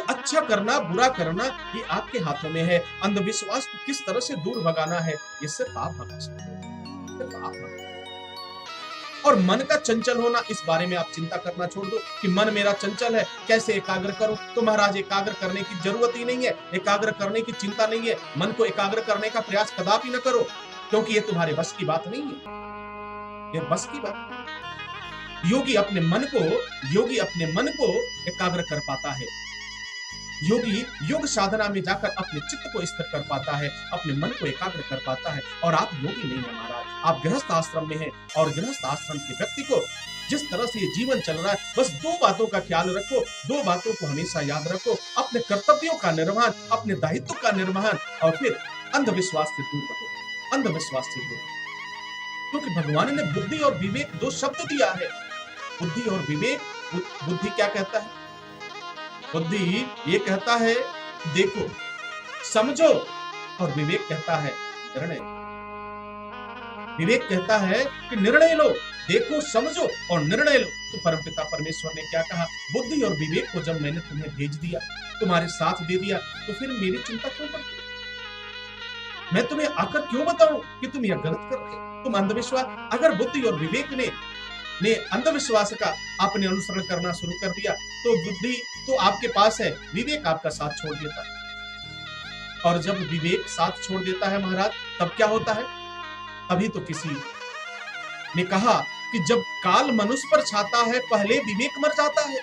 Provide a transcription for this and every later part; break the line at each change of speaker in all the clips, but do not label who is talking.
अच्छा करना, बुरा करना ये आपके हाथों में है। अंधविश्वास को किस तरह से दूर भगाना है, ये सिर्फ आप भगा सकते हो, सिर्फ आप भगा। और मन का चंचल होना, इस बारे में आप चिंता करना छोड़ दो कि मन मेरा चंचल है, कैसे एकाग्र करूं? तो महाराज एकाग्र करने की जरूरत ही नहीं है, एकाग्र करने की चिंता नहीं है। मन को एकाग्र करने का प्रयास कदापि न करो, क्योंकि ये तुम्हारे बस की बात नहीं है, ये बस की बात। योगी अपने मन को एकाग्र कर पाता है। योगी योग साधना में जाकर अपने चित्त को स्थिर कर पाता है, अपने मन को एकाग्र कर पाता है। और आप योगी नहीं है महाराज, आप गृहस्थ आश्रम में हैं, और गृहस्थ आश्रम के व्यक्ति को जिस तरह से ये जीवन चल रहा है, बस दो बातों का ख्याल रखो, दो बातों को हमेशा याद रखो, अपने कर्तव्यों का निर्वहन, अपने दायित्व का निर्वहन, और फिर अंधविश्वास से दूर रहो, अंधविश्वास से दूर रहो। क्योंकि भगवान ने बुद्धि और विवेक दो शब्द दिया है, बुद्धि और विवेक। बुद्धि क्या कहता है? बुद्धि ये कहता है देखो, समझो, और विवेक कहता है निर्णय। विवेक कहता है कि निर्णय लो, देखो, समझो और निर्णय लो। तो परमपिता परमेश्वर ने क्या कहा? बुद्धि और विवेक को जब मैंने तुम्हें भेज दिया, तुम्हारे साथ दे दिया, तो फिर मेरी चिंता क्यों करते हो? मैं तुम्हें आकर क्यों बताऊं कि तुम यह गलत कर रहे हो? तुम अंधविश्वास, अगर बुद्धि और विवेक ने अंधविश्वास का आपने अनुसरण करना शुरू कर दिया, तो बुद्धि तो आपके पास है, विवेक आपका साथ छोड़ देता है। और जब विवेक साथ छोड़ देता है महाराज, तब क्या होता है? अभी तो किसी ने कहा कि जब काल मनुष्य पर छाता है, पहले विवेक मर जाता है।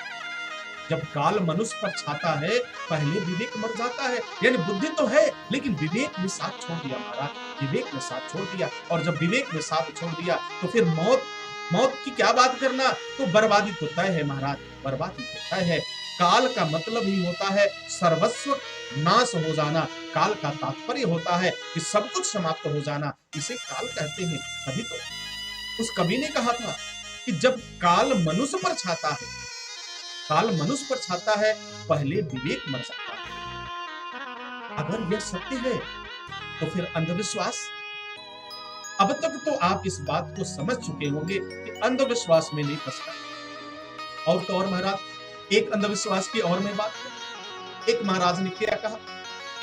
जब काल मनुष्य पर छाता है, पहले विवेक मर जाता है। यानी बुद्धि तो है, लेकिन विवेक ने साथ छोड़ दिया महाराज, विवेक ने साथ छोड़ दिया। और जब विवेक ने साथ छोड़ दिया, तो फिर मौत की क्या बात करना, तो बर्बादी तो तय है महाराज, बर्बादी तो तय है। काल का मतलब ही होता है सर्वस्व नाश हो जाना। काल का तात्पर्य होता है कि सब कुछ समाप्त हो जाना, इसे काल कहते हैं। तभी तो उस कवि ने कहा था कि जब काल मनुष्य पर छाता है, काल मनुष्य पर छाता है, पहले विवेक मर सकता है। अगर यह सत्य है, तो फिर अंधविश्वास, अब तक तो आप इस बात को समझ चुके होंगे कि अंधविश्वास में नहीं फंसना। और तो और महाराज, एक अंधविश्वास की और मैं बात करूं। एक महाराज ने क्या कहा?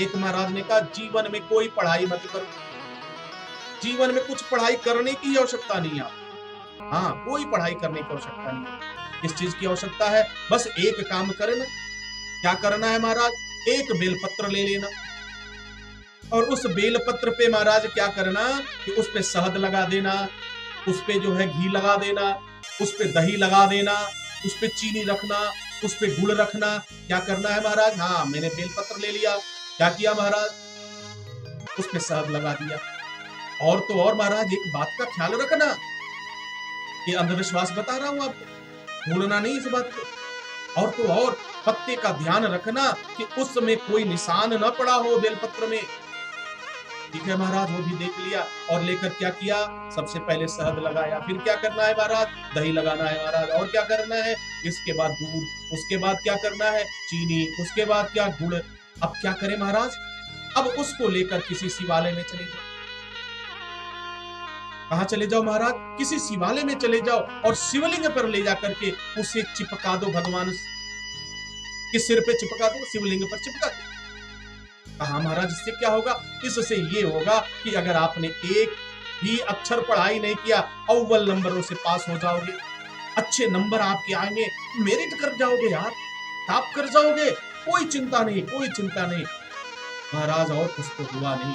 एक महाराज ने कहा, जीवन में कोई पढ़ाई मत करो, जीवन में कुछ पढ़ाई करने की आवश्यकता नहीं है। हाँ, कोई पढ़ाई करने की आवश्यकता नहीं है। इस चीज की आवश्यकता है, बस एक काम करना। क्या करना है महाराज? एक बेलपत्र ले लेना, और उस बेलपत्र पे महाराज क्या करना कि उस पे शहद लगा देना, उस पे जो है घी लगा देना, उस पे दही लगा देना, उस पे चीनी रखना, उस पे गुड़ रखना। क्या करना है महाराज? हाँ, मैंने बेलपत्र ले लिया, क्या किया महाराज? उस पे शहद लगा दिया। और तो और महाराज, एक बात का ख्याल रखना, ये अंधविश्वास बता रहा हूं आपको, भूलना नहीं इस बात को। और तो और पत्ते का ध्यान रखना कि उसमें कोई निशान न पड़ा हो बेलपत्र में। ठीक है महाराज, वो भी देख लिया। और लेकर क्या किया? सबसे पहले शहद लगाया, फिर क्या करना है महाराज? दही लगाना है महाराज, और क्या करना है? इसके बाद दूध, उसके बाद क्या करना है? चीनी, उसके बाद क्या? गुड़। अब क्या करें महाराज? अब उसको लेकर किसी शिवालय में चले जाओ। कहां चले जाओ महाराज? किसी शिवालय में चले जाओ, और शिवलिंग पर ले जाकर के उसे चिपका दो, भगवान के सिर पे चिपका दो, शिवलिंग पर चिपका दो। कहा महाराज, इससे क्या होगा? इससे ये होगा कि अगर आपने एक भी अक्षर पढ़ाई नहीं किया, अव्वल नंबरों से पास हो जाओगे, अच्छे नंबर आपके आएंगे, मेरिट कर जाओगे यार, टॉप कर जाओगे, कोई चिंता नहीं, कोई चिंता नहीं महाराज। और कुछ तो हुआ नहीं,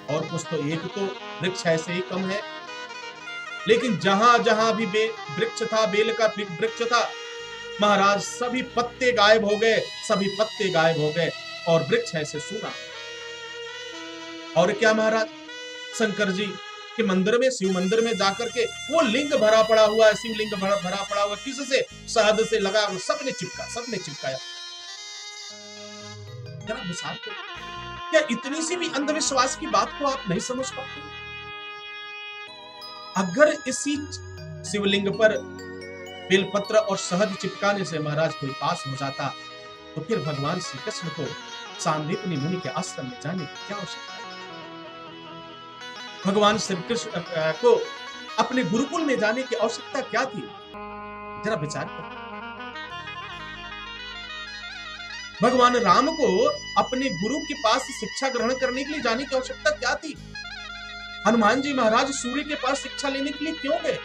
और कुछ तो, एक तो वृक्ष ऐसे ही कम है, लेकिन जहां जहां भी वृक्ष था, बेल का वृक्ष था महाराज, सभी पत्ते गायब हो गए, सभी पत्ते गायब हो गए, और वृक्ष ऐसे सूना। और क्या महाराज? शंकर जी के मंदिर में, शिव मंदिर में जाकर के वो लिंग भरा पड़ा हुआ है, शिवलिंग भरा पड़ा हुआ, किससे? शहद से लगा, सबने चिपकाया। जरा विचार करो, क्या इतनी सी भी अंधविश्वास की बात को आप नहीं समझ पाते? अगर इसी शिवलिंग पर बेलपत्र और शहद चिपकाने से महाराज कोई पास हो जाता, तो फिर भगवान श्री कृष्ण को सांदीपनि मुनि के आश्रम में जाने की क्या आवश्यकता है? भगवान श्री कृष्ण को अपने गुरुकुल में जाने की आवश्यकता क्या थी? जरा विचार करो। भगवान राम को अपने गुरु के पास शिक्षा ग्रहण करने के लिए जाने की आवश्यकता क्या थी? हनुमान जी महाराज सूर्य के पास शिक्षा लेने के लिए क्यों गए?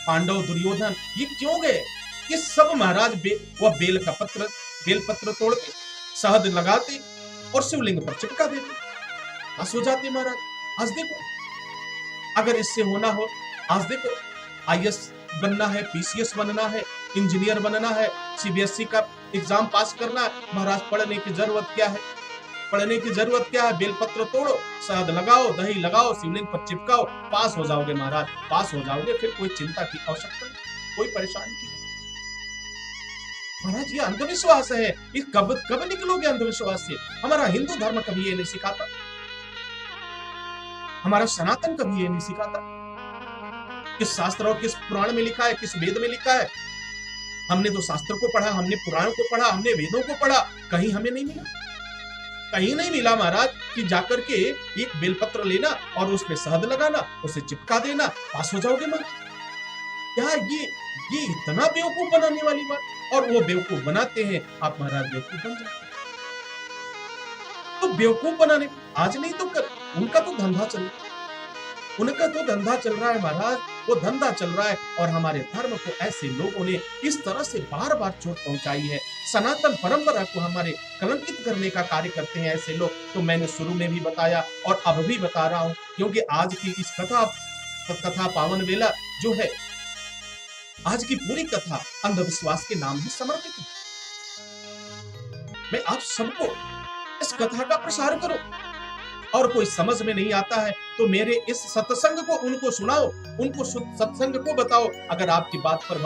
पांडव दुर्योधन ये क्यों गए? ये सब महाराज वह बेलपत्र तोड़ के शहद लगाते और शिवलिंग पर चिपका देते, बस हो जाते महाराज। आज देखो, अगर इससे होना हो, आज देखो आईएएस बनना है, पीसीएस बनना है, इंजीनियर बनना है, सीबीएसई का एग्जाम पास करना है, महाराज पढ़ने की जरूरत क्या है? पढ़ने की जरूरत क्या है? बेलपत्र तोड़ो, शहद लगाओ, दही लगाओ, शिवलिंग पर चिपकाओ, पास हो जाओगे महाराज, पास हो जाओगे। फिर कोई चिंता की आवश्यकता नहीं, कोई परेशानी की। महाराज ये अंधविश्वास है, ये कब कब निकलोगे अंधविश्वास से? हमारा हिंदू धर्म कभी ये नहीं सिखाता, हमारा सनातन कभी ये नहीं सिखाता। किस शास्त्र और किस पुराण में लिखा है, किस वेद में लिखा है? हमने तो शास्त्र को पढ़ा, हमने पुराणों को पढ़ा, हमने वेदों को पढ़ा, कहीं हमें नहीं मिला, कहीं नहीं मिला महाराज कि जाकर के एक बेलपत्र लेना और उसमें शहद लगाना, उसे चिपका देना, पास हो जाओगे महाराज। क्या ये इतना बेवकूफ बनाने वाली बात? और वो बेवकूफ बनाते हैं, आप महाराज बेवकूफ बन जाते हैं। तो बेवकूफ बनाने आज नहीं तो कल उनका तो धंधा चल रहा है, उनका तो धंधा चल रहा है महाराज, वो धंधा चल रहा है। और हमारे धर्म को ऐसे लोगों ने इस तरह से बार बार चोट पहुंचाई है, सनातन परंपरा को हमारे कलंकित करने का कार्य करते हैं ऐसे लोग। तो मैंने शुरू में भी बताया और अब भी बता रहा हूं, क्योंकि आज की इस कथा पावन वेला जो है, आज की पूरी कथा अंधविश्वास के नाम ही समर्पित है। मैं आप सबको इस कथा का प्रसार करो, और कोई समझ में नहीं आता है तो मेरे इस सत्संग को उनको सुनाओ, उनको सत्संग को बताओ। अगर आपकी बात पर